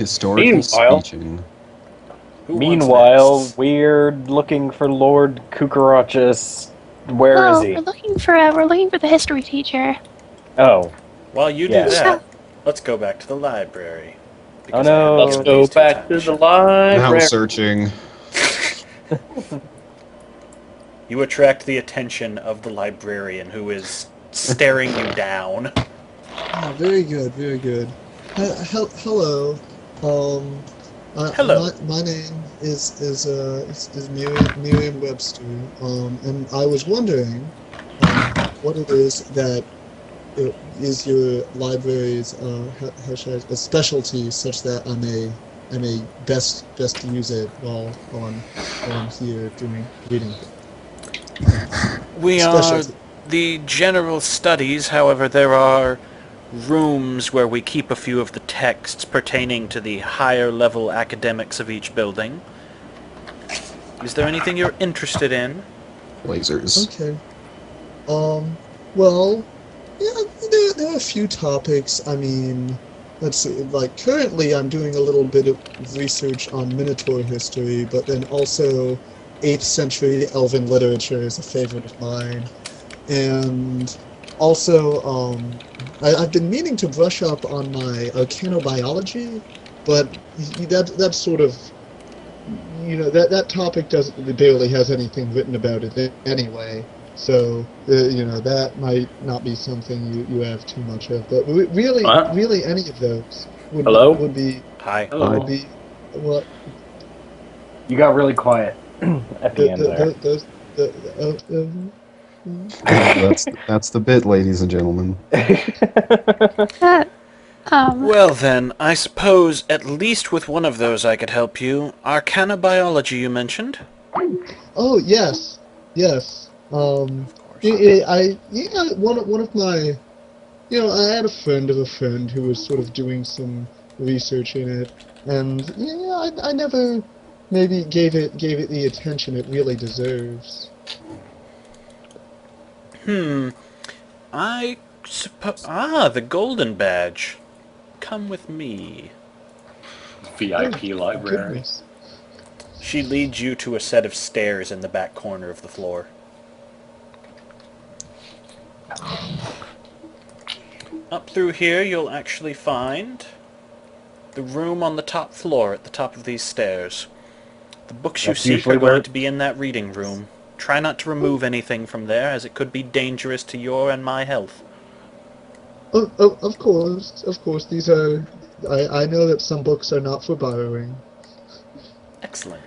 Historically Meanwhile- speaking. Meanwhile, we're looking for Lord Cucarachas. Where is he? We're looking for the history teacher. Oh. While you do Yes. that, let's go back to the library. Oh no. I have Let's one of go these two back time to the machines. library. Now searching. You attract the attention of the librarian, who is staring you down. Oh, very good, very good. Hello. Hello. My name is Miriam Webster. And I was wondering what it is that is your library's how should I, a specialty, such that I may best use it while I'm here doing reading. We are Specialty. the general studies, however, there are rooms where we keep a few of the texts pertaining to the higher level academics of each building. Is there anything you're interested in? Lasers. Okay. Well, yeah, there are a few topics. I mean, let's see, like, currently I'm doing a little bit of research on Minotaur history, but then also 8th century Elven literature is a favorite of mine. And also, I've been meaning to brush up on my arcanobiology, but that's sort of, that topic barely has anything written about it anyway. So, that might not be something you have too much of. But really any of those would be... Hi. Would be... What? You got really quiet at the end there. That's the bit, ladies and gentlemen. Well then, I suppose at least with one of those I could help you. Arcanobiology you mentioned? Oh, yes. One of my... I had a friend of a friend who was sort of doing some research in it, and, I never maybe gave it the attention it really deserves. I suppose... Ah, the golden badge. Come with me. VIP library. Goodness. She leads you to a set of stairs in the back corner of the floor. Up through here you'll actually find the room on the top floor at the top of these stairs. The books you That's seek usually are where- going to be in that reading room. Try not to remove anything from there, as it could be dangerous to your and my health. Oh, of course, these are... I know that some books are not for borrowing. Excellent.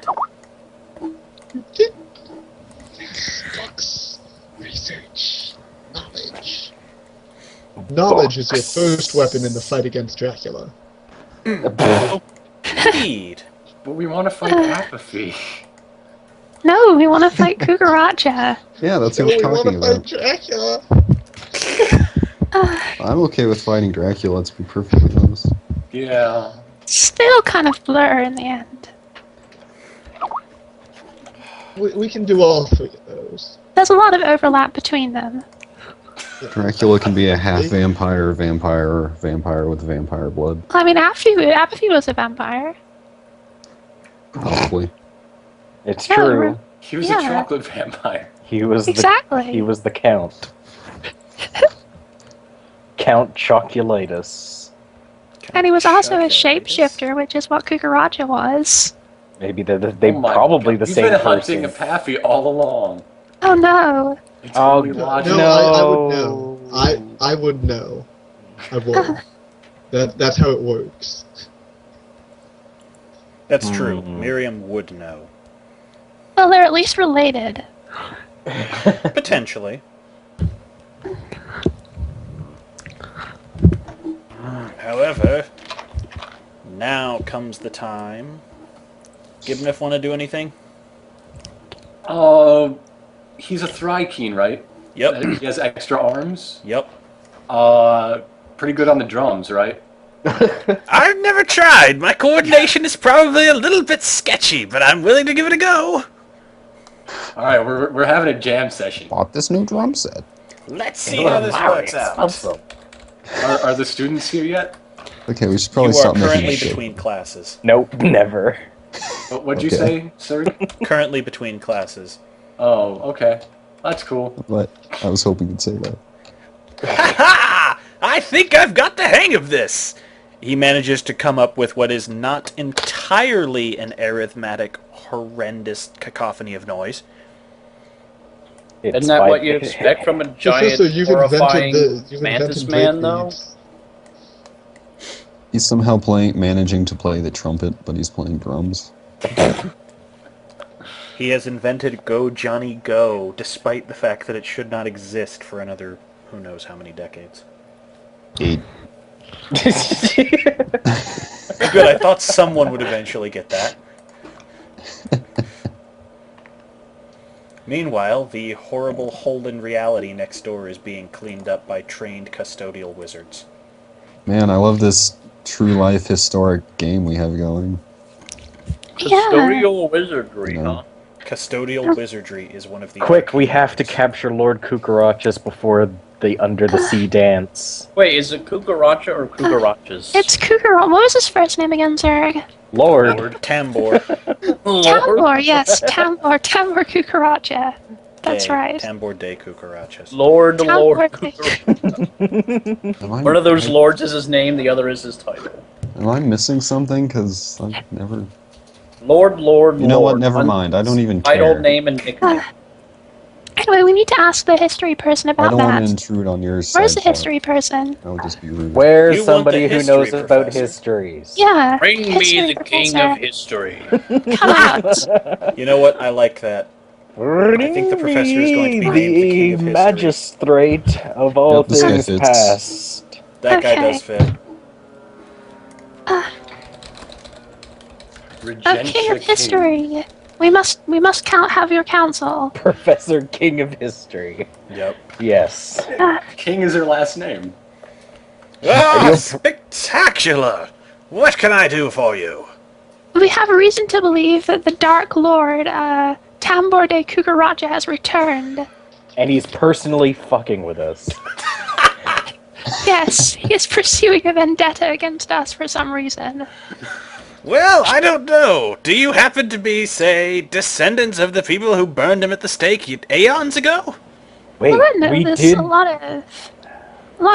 Books, research, knowledge. Knowledge is your first weapon in the fight against Dracula. Indeed. But we want to fight apathy. No, we want to fight Cucaracha. Yeah, that's what We I'm want talking to fight about. Dracula. I'm okay with fighting Dracula, let's be perfectly honest. Yeah. Still kind of blur in the end. We can do all three of those. There's a lot of overlap between them. Dracula can be a half vampire with vampire blood. I mean, Apathy was a vampire. Probably. It's Yeah, true. He was Yeah. a chocolate vampire. He was Exactly. he was the Count. Count Choculatus. And he was also a shapeshifter, which is what Cucaracha was. Maybe they're Oh my probably God. the You've same been hunting person. a Paffy all along. Oh no. It's Oh, only No, logical. I would know. I would know. I would. That's how it works. That's true. Miriam would know. Well, they're at least related. Potentially. However, now comes the time. Gibniff want to do anything? He's a Thrykeen, right? Yep. He has extra arms. Yep. Pretty good on the drums, right? I've never tried. My coordination is probably a little bit sketchy, but I'm willing to give it a go. All right, we're having a jam session. Bought this new drum set. Let's see how this works out. Awesome. Are the students here yet? Okay, we should You probably are stop making currently shit. between classes. Nope, never. What'd you Okay. say, sir? Currently between classes. Oh, okay. That's cool. But I was hoping you'd say that. Ha ha! I think I've got the hang of this! He manages to come up with what is not entirely an arithmetic, horrendous cacophony of noise. Isn't that what you expect from a giant, Professor, you've horrifying invented mantis man, though? He's somehow managing to play the trumpet, but he's playing drums. He has invented Go Johnny Go, despite the fact that it should not exist for another who knows how many decades. 8. Good, I thought someone would eventually get that. Meanwhile, the horrible hole in reality next door is being cleaned up by trained custodial wizards. Man, I love this true life historic game we have going. Yeah. Custodial wizardry, No. huh? Custodial wizardry is one of the... Quick, we arcane have to arts. capture Lord Cucarachus before the Under the Sea dance. Wait, is it Cucaracha or Cucarachas? It's Kukurot. What was his first name again, Zerg? Lord. Lord Tambor. Tambor, yes. Tambor Kukaracha. That's Day. right. Tambor de Cucarachas. Lord Tambor Cucaracha. Am I, One of those lords is his name, the other is his title. Am I missing something? Because I've never... Lord, You know what? Lord. Never mind. I don't even Title, care. name, and nickname. Anyway, we need to ask the history person I about don't want that. to intrude on your side. Where's the thought. history person? That would just be rude. Where's You want somebody the Uh, who knows history about professor. histories? Yeah. Bring me history the king professor. of history. Come out. You know what? I like that. I think the professor is going to be named the king of history. magistrate of all Yep, this guy things fits. past. That guy Okay. does fit. King of history. We must have your counsel. Professor King of History. Yep. Yes. King is her last name. Ah, spectacular! What can I do for you? We have reason to believe that the Dark Lord, Tambor de Kukaracha, has returned. And he's personally fucking with us. Yes, he is pursuing a vendetta against us for some reason. Well, I don't know. Do you happen to be, say, descendants of the people who burned him at the stake eons ago? Wait, Well, I know we this. did... A lot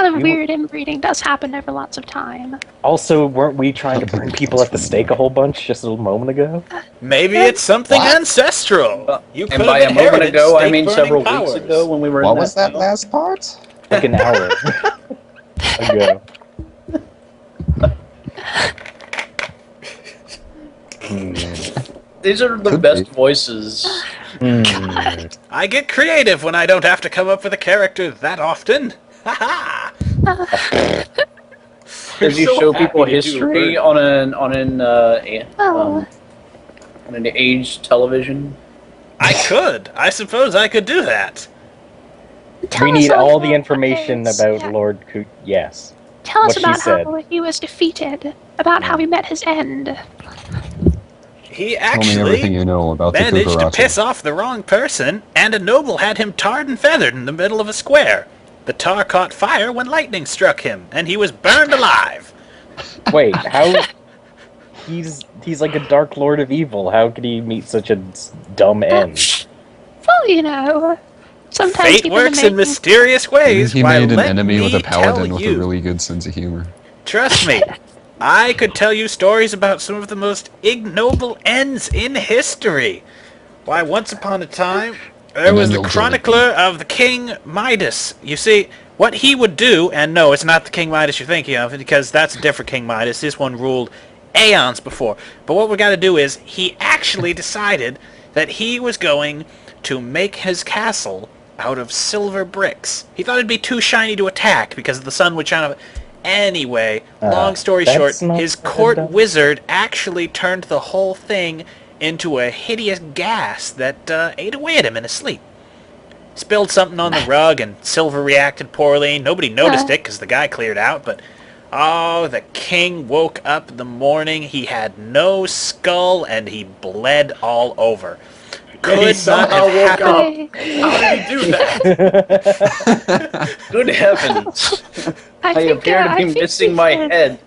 of We- weird inbreeding does happen over lots of time. Also, weren't we trying to burn people at the stake a whole bunch just a moment ago? Maybe it's something ancestral. You could And by have a moment inherited ago, I mean stake-burning several powers. weeks ago when we were What in was that field. last part? Like an hour ago. These are the Could best be. voices. I get creative when I don't have to come up with a character that often. Ha ha! Does you so show happy people to do history a on Oh. an aged television? I could. I suppose I could do that. Tell We us need all the about information his- about yeah. Lord Coot. Yes. Tell us what she about said. how he was defeated, about how he met his end. He Tell me everything actually you know about the managed to Cucaracha. piss off the wrong person, and a noble had him tarred and feathered in the middle of a square. The tar caught fire when lightning struck him, and he was burned alive. Wait, how... He's like a Dark Lord of Evil. How could he meet such a dumb end? Well, you know, sometimes Fate even works the in making- mysterious Maybe ways. he Why, made an let enemy with me a paladin tell with you. a really good sense of humor. Trust me, I could tell you stories about some of the most ignoble ends in history. Why, once upon a time, there And was then the you'll kill chronicler of the King Midas. You see, what he would do, and no, it's not the King Midas you're thinking of, because that's a different King Midas. This one ruled aeons before. But what we got to do is, he actually decided that he was going to make his castle out of silver bricks. He thought it'd be too shiny to attack because the sun would shine on it. Anyway, long story that's short, not his what it court does. wizard actually turned the whole thing into a hideous gas that ate away at him in his sleep. Spilled something on the rug and silver reacted poorly. Nobody noticed it because the guy cleared out, but oh, the king woke up in the morning. He had no skull and he bled all over. Yeah, he Could not somehow have woke happened. up. How did he do that? Good heavens! I I think, appear to I be think missing he my did. head.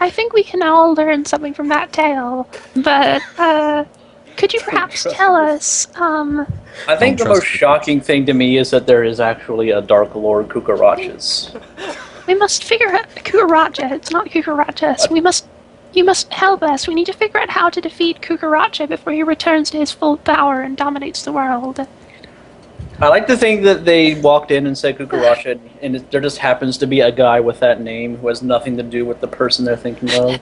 I think we can all learn something from that tale, but could you perhaps tell us, I think the Don't most trust shocking thing to me is that there is actually a Dark Lord Kukarachas. we must figure out Kukaracha, it's not Kukarachas. You must help us. We need to figure out how to defeat Kukaracha before he returns to his full power and dominates the world. I like to think that they walked in and said Kukaracha, and there just happens to be a guy with that name who has nothing to do with the person they're thinking of.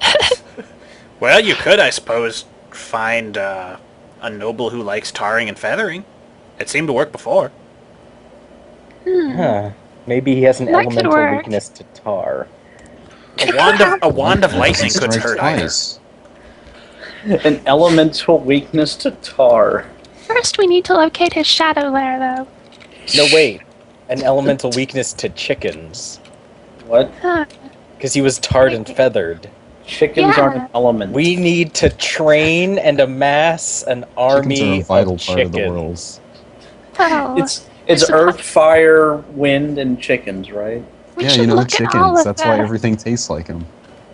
Well, you could, I suppose, find a noble who likes tarring and feathering. It seemed to work before. Huh. Maybe he has an That could elemental work. weakness to tar. A wand of lightning could Strike hurt either. twice. An elemental weakness to tar. First, we need to locate his shadow lair, though. No, wait. An elemental weakness to chickens. What? Because he was tarred and feathered. Chickens Yeah. aren't an element. We need to train and amass an Chickens are army a vital of part of the world. chickens. Well, It's earth, fire, wind, and chickens, right? we Yeah, should you know, look at all chickens. of That's why that. everything tastes like them.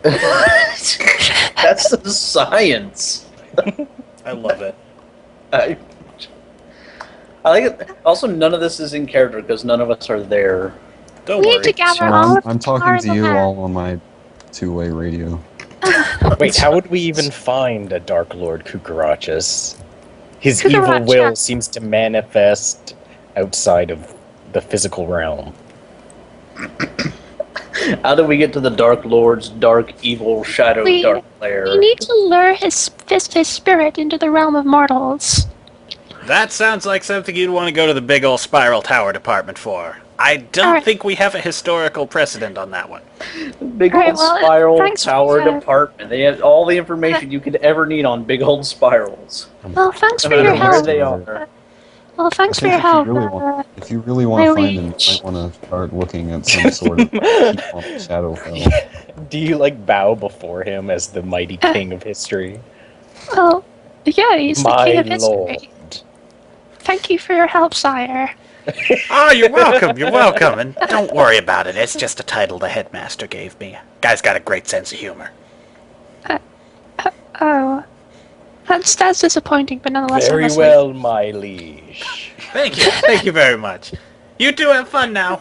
That's the science. I love it. I like it. Also, none of this is in character because none of us are there. Don't We worry. need to gather So all of I'm the talking stars to on you that. all on my two-way radio. Wait, how would we even find a Dark Lord Kukarachas? His evil Kukaracha. will seems to manifest outside of the physical realm. How do we get to the Dark Lord's dark, evil, shadow, We- dark lair? We need to lure his spirit into the realm of mortals. That sounds like something you'd want to go to the big old spiral tower department for. I don't Alright. think we have a historical precedent on that one. Big Alright, old well, spiral thanks for tower that. department. They have all the information you could ever need on big old spirals. Well, thanks No for your matter where help. they are. Well, thanks for I your think help. if you really want to my find him, you liege. might want to start looking at some sort of people on the Shadowfell. Do you like bow before him as the mighty king of history? Well, yeah, he's the My king of history. lord. Thank you for your help, sire. Oh, you're welcome, you're welcome. And don't worry about it, it's just a title the headmaster gave me. Guy's got a great sense of humor. Oh, that's disappointing, but nonetheless, Very honestly. well, my liege. Thank you very much. You two have fun now.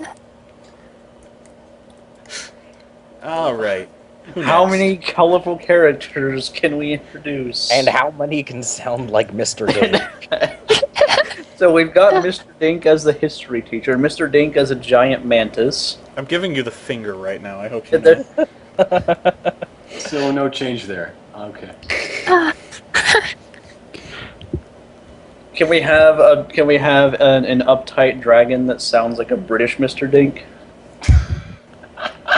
Alright. How many colorful characters can we introduce? And how many can sound like Mr. Dink? So we've got Mr. Dink as the history teacher, Mr. Dink as a giant mantis. I'm giving you the finger right now, I hope you And know. then- So no change there. Okay. Can we have an uptight dragon that sounds like a British Mr. Dink?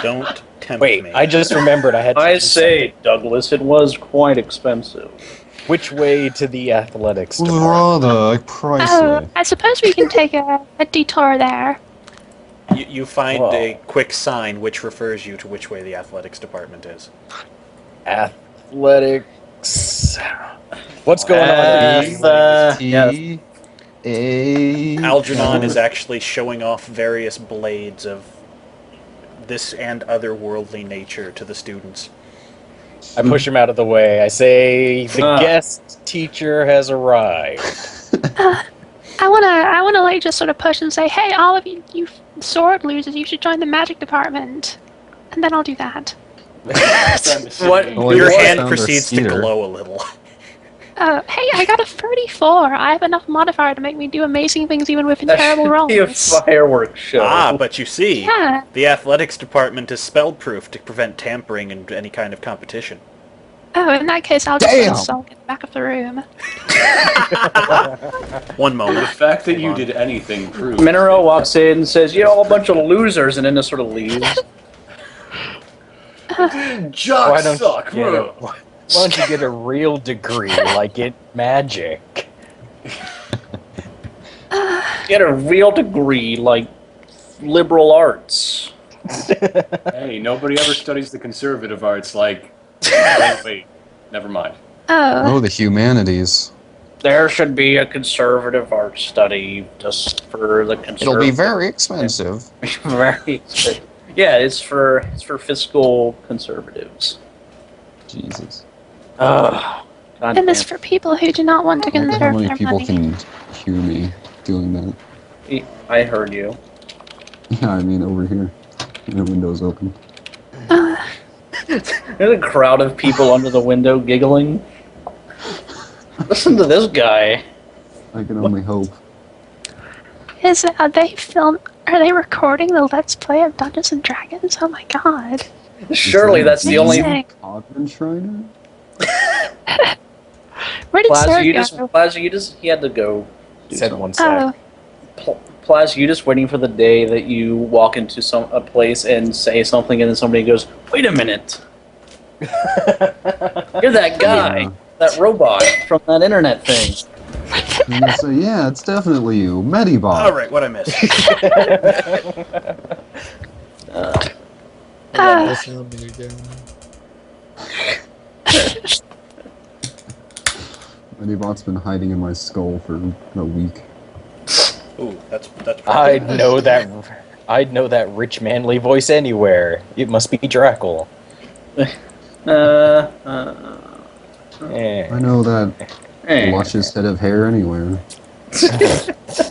Don't tempt Wait, me. I just remembered I had to I do say, Douglas, it was quite expensive. something. Which way to the athletics department? Rather Oh, pricey. I suppose we can take a detour there. You find Whoa. a quick sign which refers you to which way the athletics department is. Athletics. What's going on? T A. Algernon is actually showing off various blades of this and otherworldly nature to the students. I push him out of the way. I say the Ah. guest teacher has arrived. I wanna like just sort of push and say, hey, all of you sword losers, you should join the magic department, and then I'll do that. What? Well, Your I hand found a proceeds to cedar. glow a little. Hey, I got a 34. I have enough modifier to make me do amazing things even with That terrible should be a rolls. fireworks show. Ah, but you see, Yeah. the athletics department is spell-proof to prevent tampering in any kind of competition. Oh, in that case, I'll just Damn. sulk in the back of the room. One The joke fact that you Hold on. did anything proves. Mineral walks in and says, "You're all a bunch of losers," and then just sort of leaves. Jocks Why don't suck, you, bro. why don't you get a real degree like in magic? Get a real degree like liberal arts. Hey, nobody ever studies the conservative arts like. Wait, never mind. Oh, Oh, the humanities. There should be a conservative art study just for the conservative. It'll be very expensive. very. Yeah, it's for fiscal conservatives. Jesus. God And it's damn. for people who do not want to I wonder how conserve many their people money. can hear me doing that. I heard you. Yeah, I mean over here. The window's open. There's a crowd of people under the window giggling. Listen to this guy. I can only hope. Are they recording the Let's Play of Dungeons and Dragons? Oh my god. Surely that's the only. Amazing. Cogman Shriner? Where did Sarah Plaza, go? he had to go. Do Said something. one sec. Oh, Plaz, you just waiting for the day that you walk into a place and say something, and then somebody goes, "Wait a minute, you're that guy, Yeah. that robot from that internet thing." I'm gonna say, yeah, it's definitely you. Medibot. Alright, what I missed? I found me again. Medibot's been hiding in my skull for a week. Ooh, that's I'd know that rich manly voice anywhere. It must be Drackle. I know that luscious head of hair anywhere.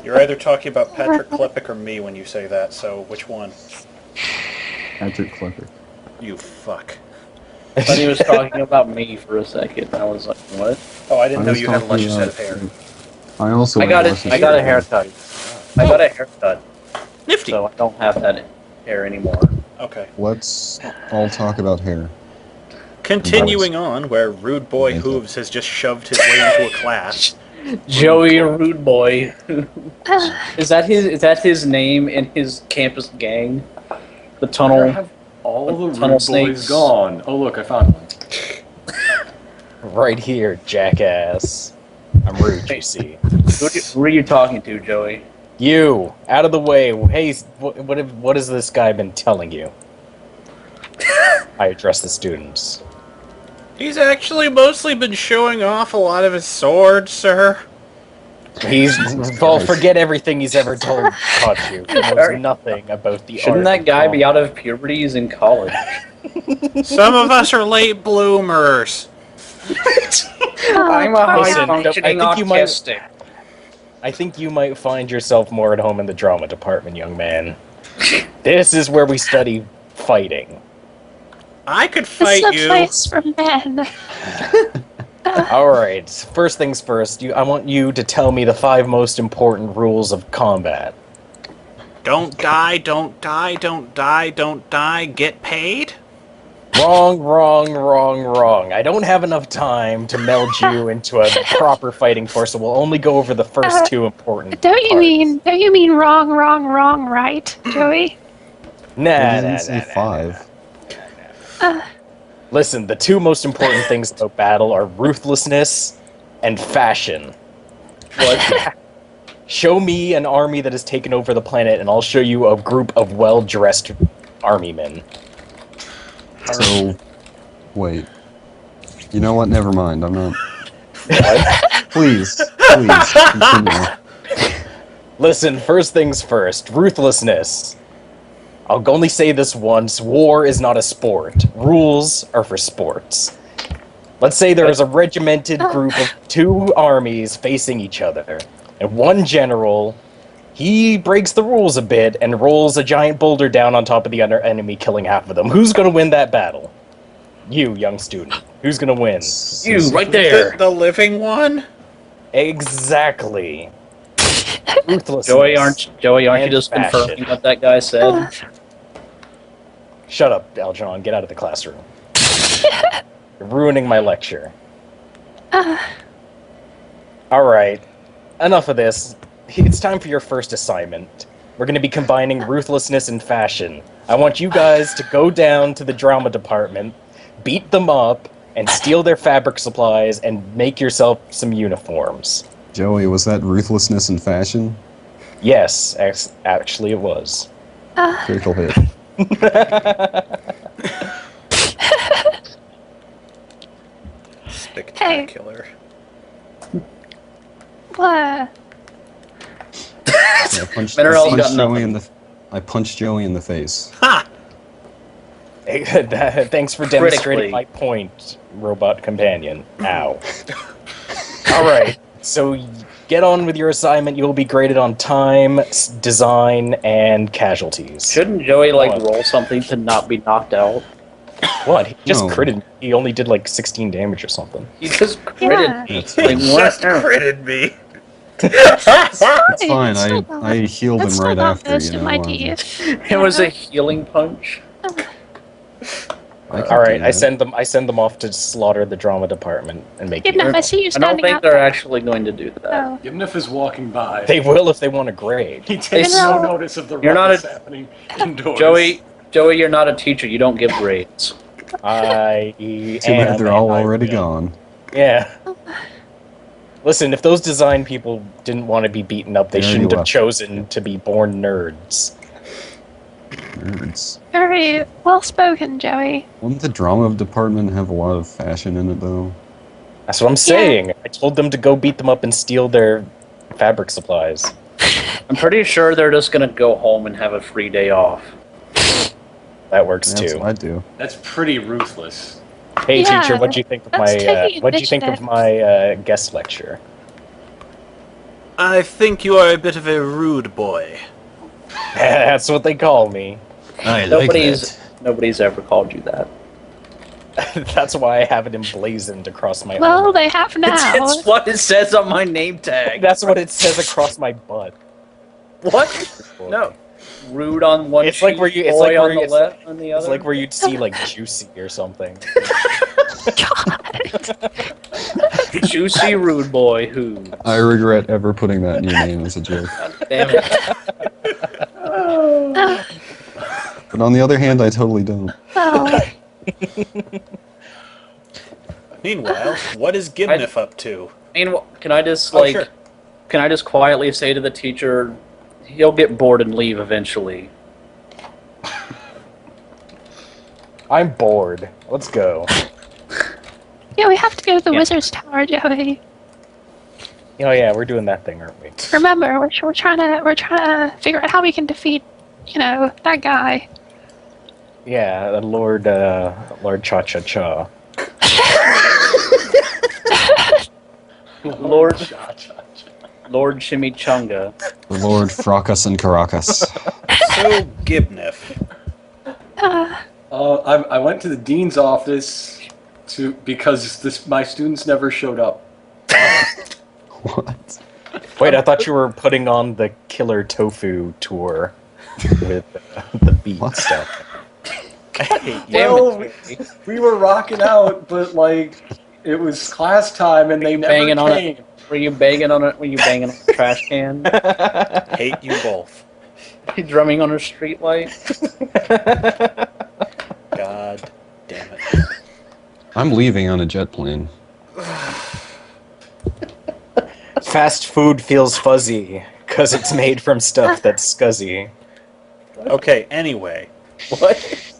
You're either talking about Patrick Klepek or me when you say that, so which one? Patrick Klepek. You fuck. I thought he was talking about me for a second. I was like, "What?" Oh, I didn't know was you had a talking luscious head about- of hair. I also I got have it. luscious I got a hair. haircut. I got a haircut, Nifty. so I don't have that hair anymore. Okay. Let's all talk about hair. Continuing on, where Rude Boy Hooves has just shoved his way into a class. Joey Rude Boy. uh, Is that his name in his campus gang? The Where tunnel. have all the Tunnel rude snakes. boys gone? Oh look, I found one. Right here, jackass. I'm rude, you see. Who are you talking to, Joey? You, out of the way. Hey, what has this guy been telling you? I address the students. He's actually mostly been showing off a lot of his swords, sir. Well, forget everything he's ever taught you. He knows nothing about the Shouldn't art that guy of be out of puberty? He's in college. Some of us are late bloomers. I'm a Listen, high-functioning I think you might- autistic. I think you might find yourself more at home in the drama department, young man. This is where we study fighting. I could this fight is a you. place for men. Alright, first things first, I want you to tell me the 5 most important rules of combat. Don't die, don't die, don't die, don't die, get paid? Wrong, wrong, wrong, wrong. I don't have enough time to meld you into a proper fighting force, so we'll only go over the first 2 important Don't you parts. mean wrong, right, Joey? Nah, He didn't nah, say nah, 5. Listen, the 2 most important things about battle are ruthlessness and fashion. What? Show me an army that has taken over the planet, and I'll show you a group of well-dressed army men. So, wait. You know what? Never mind. I'm not. Please, continue. Listen, first things first, ruthlessness. I'll only say this once, war is not a sport. Rules are for sports. Let's say there is a regimented group of 2 armies facing each other, and one general, he breaks the rules a bit and rolls a giant boulder down on top of the other enemy, killing half of them. Who's gonna win that battle? You, young student. Who's gonna win? You, right there. The living one? Exactly. Ruthlessness. Joey, aren't you And just fashion. confirming what that guy said? Shut up, Aljon. Get out of the classroom. You're ruining my lecture. Alright. Enough of this. It's time for your first assignment. We're going to be combining ruthlessness and fashion. I want you guys to go down to the drama department, beat them up, and steal their fabric supplies, and make yourself some uniforms. Joey, was that ruthlessness and fashion? Yes, actually it was. Critical hit. Spectacular. What? Yeah, I punched Mineral's got Joey nothing. in the. I punched Joey in the face. Ha! Thanks for demonstrating my point, robot companion. Ow. Alright, so get on with your assignment. You'll be graded on time, design, and casualties. Shouldn't Joey roll something to not be knocked out? What? He just No. critted me. He only did like 16 damage or something. He just critted me. That's Like, fine. what? critted me. It's fine. I healed him That's still right not after, most you of know. my DS. It was a healing punch. I can Alright, do I that. send them off to slaughter the drama department and make Kidnap, you. I see you I don't standing think out they're there. actually going to do that. Oh. Gimnif is walking by. They will if they want to grade. He takes No. no notice of the You're not ruckus a- happening indoors. Joey, you're not a teacher. You don't give grades. I Too bad they're all already gone. Yeah. Listen, if those design people didn't want to be beaten up, they They already shouldn't have left. chosen to be born nerds. Nerds. Very well spoken, Joey. Wouldn't the drama department have a lot of fashion in it, though? That's what I'm saying. I told them to go beat them up and steal their fabric supplies. I'm pretty sure they're just gonna go home and have a free day off. That works That's too. what I do. That's pretty ruthless. Hey Yeah, teacher, what'd you think of that's my taking what'd you think of initiative. my guest lecture? I think you are a bit of a rude boy. That's what they call me. I Nobody's ever called you that. That's why I have it emblazoned across my Well, arm. they have now. It's what it says on my name tag. That's what it says across my butt. What? No. Rude on one It's like cheek, where you- it's boy like on where the you- left on the It's other. like where you'd see like Juicy or something. Juicy rude boy who. I regret ever putting that in your name as a joke. Damn it. But on the other hand, I totally don't. Well, Meanwhile, what is Gimnif up to? I mean, can I just Oh, sure. can I just quietly say to the teacher, he'll get bored and leave eventually. I'm bored. Let's go. yeah, we have to go to the Yeah. Wizard's Tower, Joey. Oh yeah, we're doing that thing, aren't we? Remember, we're trying to figure out how we can defeat, that guy. Yeah, Lord Cha Cha Cha. Lord Chimichanga. The Lord Fracas and Caracas. So, Gimnif. I went to the dean's office because my students never showed up. What? Wait, I thought you were putting on the Killer Tofu tour with the beat What? stuff. Damn Well, it. we were rocking out, but it was class time and they never Banging on it. came. Were you banging on it? Were you banging on a trash can? Hate you both. You drumming on a street light? God damn it. I'm leaving on a jet plane. Fast food feels fuzzy because it's made from stuff that's scuzzy. Okay, anyway. What?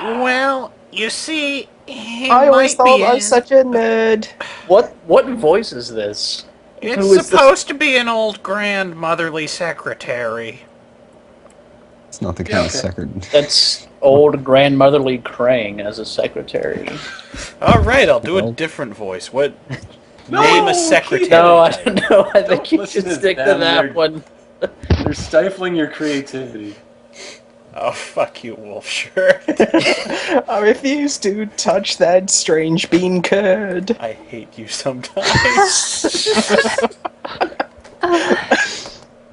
Well, you see, he I always might thought be I was such a nerd. What voice is this? Who It's is supposed to be an old grandmotherly secretary. It's not the kind of okay. second. That's old grandmotherly Krang as a secretary. Alright, I'll do a Well- different voice. What? No, Name a please. secretary. No, I don't know. I think you listen should to stick to them. that They're- one. They're stifling your creativity. Oh, fuck you, Wolf Shirt. I refuse to touch that strange bean curd. I hate you sometimes.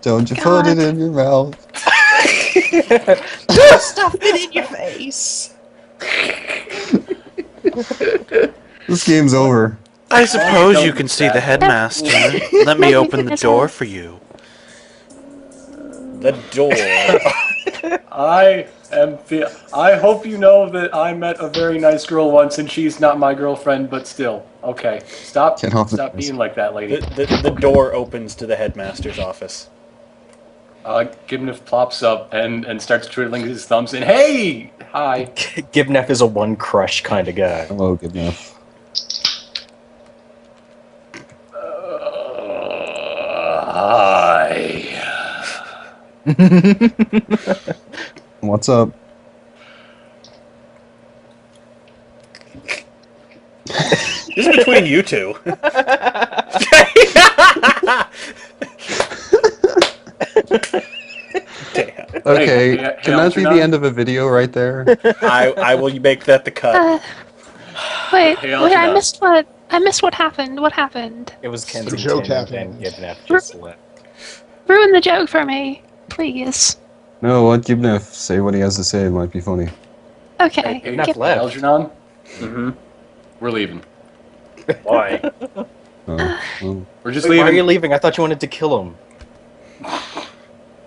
Don't you put it in your mouth. Stuff it in your face. This game's over. I suppose you can see the headmaster. Let me open the door for you. The door. I hope you know that I met a very nice girl once and she's not my girlfriend, but still. Okay. Stop Get off the- being like that, lady. The door opens to the headmaster's office. Gimnif plops up and starts twiddling his thumbs and hey! Hi. Gibnef is a one crush kind of guy. Hello, good enough. Hi. What's up? This is between you two. Damn. Okay, Hey, can that be the Algernon? end of a video right there? I will make that the cut. Wait, Hey, wait, I Algernon. missed what happened. What happened? It was joke Kensington and happened. then Gibnef just left. Ruin the joke for me, please. No, let Gibnef say what he has to say. It might be funny. Okay. Hey, Enough Give- left. Algernon, Mm-hmm. we're leaving. Why? Well, We're just Wait, why are you leaving. leaving? I thought you wanted to kill him.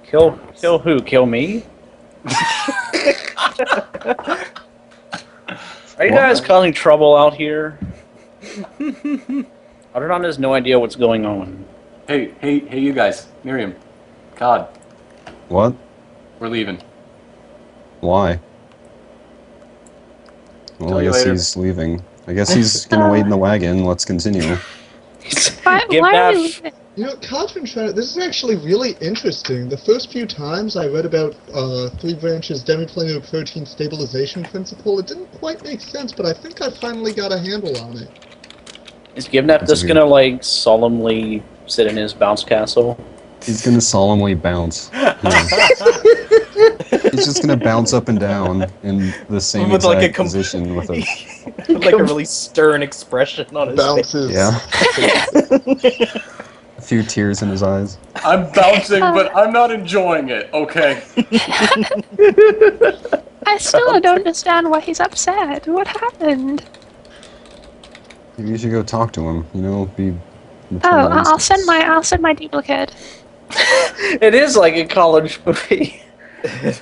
Kill who? Kill me? Are you guys causing trouble out here? Algernon has no idea what's going on. Hey, you guys. Miriam. God, what? we're leaving. Why? Well, Tell I you guess later. he's leaving. I guess he's gonna wait in the wagon. Let's continue. Give why are that- we leaving? You know, Codrin, this is actually really interesting. The first few times I read about Three Branches Demiplanar Protein Stabilization Principle, it didn't quite make sense, but I think I finally got a handle on it. Is Givnap That's just weird. gonna like solemnly sit in his bounce castle? He's gonna solemnly bounce. Yeah. He's just gonna bounce up and down in the same With, exact like, a position with a Like a really stern expression on his face. Bounces. yeah, a few tears in his eyes. I'm bouncing, but I'm not enjoying it. Okay. I still don't understand why he's upset. What happened? Maybe you should go talk to him. You know, be. Oh, I'll send my duplicate. It is like a college movie.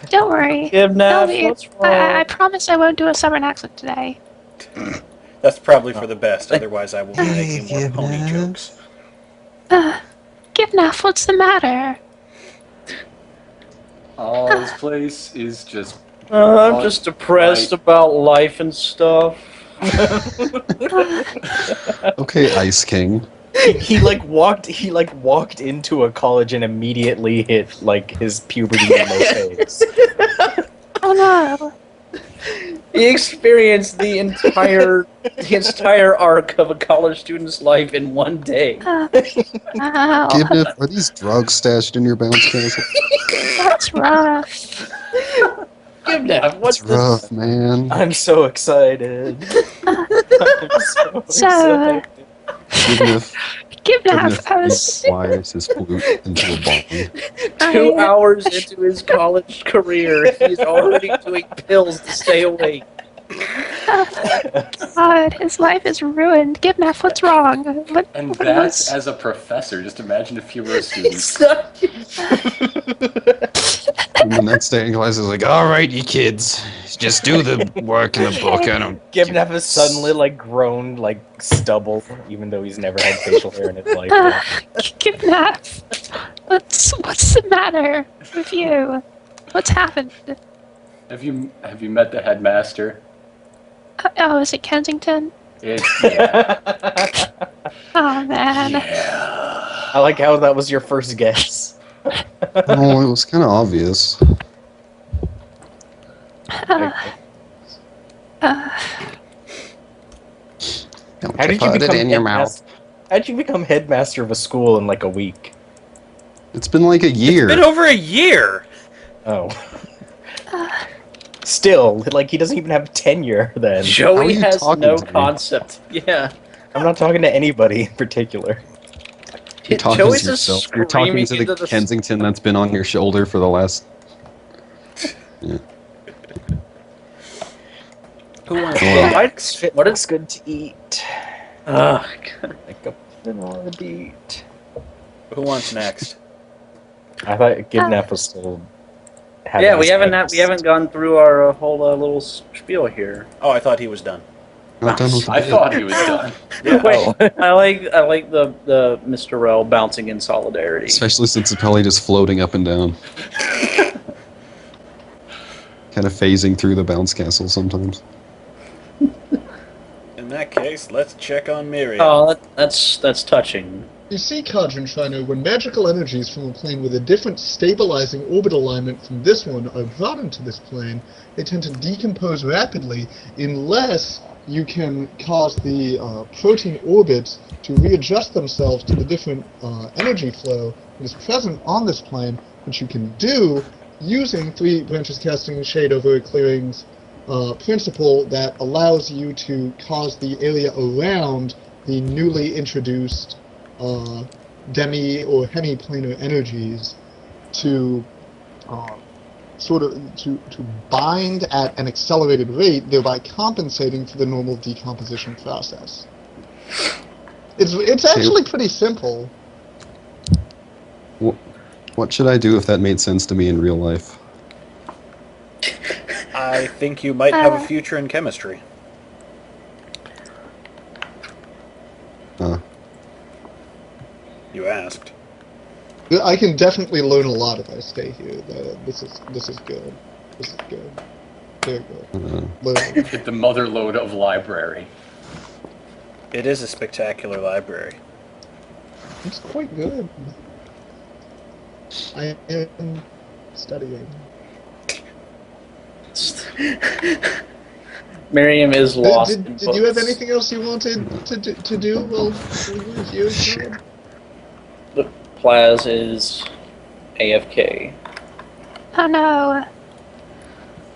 Don't worry. Givnap, what's wrong? I promise I won't do a southern accent today. That's probably for the best. Otherwise, I will be making more pony jokes. Givnaf, what's the matter? Oh, this place is just. I'm just depressed about life and stuff. Okay, Ice King. He walked into a college and immediately hit like his puberty emo phase. Oh no. He experienced the entire arc of a college student's life in one day. Ow, Gibnef, are these drugs stashed in your bounce castle? that's rough. Givnap, what's It's rough, man. I'm so excited. I'm so So- excited. Gibnef, Givnaf, I was. wires his flute into a bong. 2 hours into his college career, he's already doing pills to stay awake. God, his life is ruined. Givnaf, what's wrong? And What that's was- as a professor. Just imagine if you were a student. He's not- And the next day in class is like, all right, you kids, just do the work in the book. I don't. Givnef has suddenly like grown like stubble, even though he's never had facial hair in his life. Givnaf, what's the matter with you? What's happened? Have you met the headmaster? Oh, is it Kensington? Yeah. Oh man. Yeah. I like how that was your first guess. Oh, it was kind of obvious. Uh, Don't How did you put become it in your mouth? How did you become headmaster of a school in like a week? It's been like a year. It's been over a year. Oh. Still, like he doesn't even have tenure then. How are Joey you has talking no to me? concept. Yeah. I'm not talking to anybody in particular. You're talking Joey's to just yourself. You're talking screaming to into the Kensington that's been on your shoulder for the last. Yeah. Who wants Well, What it's is? good to eat? Ugh. Like a vanilla beat. Who wants next? I thought Givnap was still. having Yeah, we his haven't hands. we haven't gone through our whole little spiel here. Oh, I thought he was done. Not done with the I bit. thought he was done. Yeah. Wait, I like the Mr. Rel bouncing in solidarity. Especially since it's probably just floating up and down. Kind of phasing through the bounce castle sometimes. In that case, let's check on Miriam. Oh, that's touching. You see, Codrin Shino, when magical energies from a plane with a different stabilizing orbit alignment from this one are brought into this plane, they tend to decompose rapidly unless you can cause the protein orbits to readjust themselves to the different energy flow that is present on this plane, which you can do using 3 branches casting shade over clearings principle that allows you to cause the area around the newly introduced demi or hemiplanar energies to to bind at an accelerated rate, thereby compensating for the normal decomposition process. It's actually pretty simple. What should I do if that made sense to me in real life? I think you might have a future in chemistry. You asked. I can definitely learn a lot if I stay here. This is good. This is good. Very good. Get the mother lode of library. It is a spectacular library. It's quite good. I am studying. Miriam is lost. Did you have anything else you wanted to do while we were here, Todd? The Plaz is AFK. Oh no.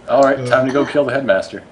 Alright, time to go kill the headmaster.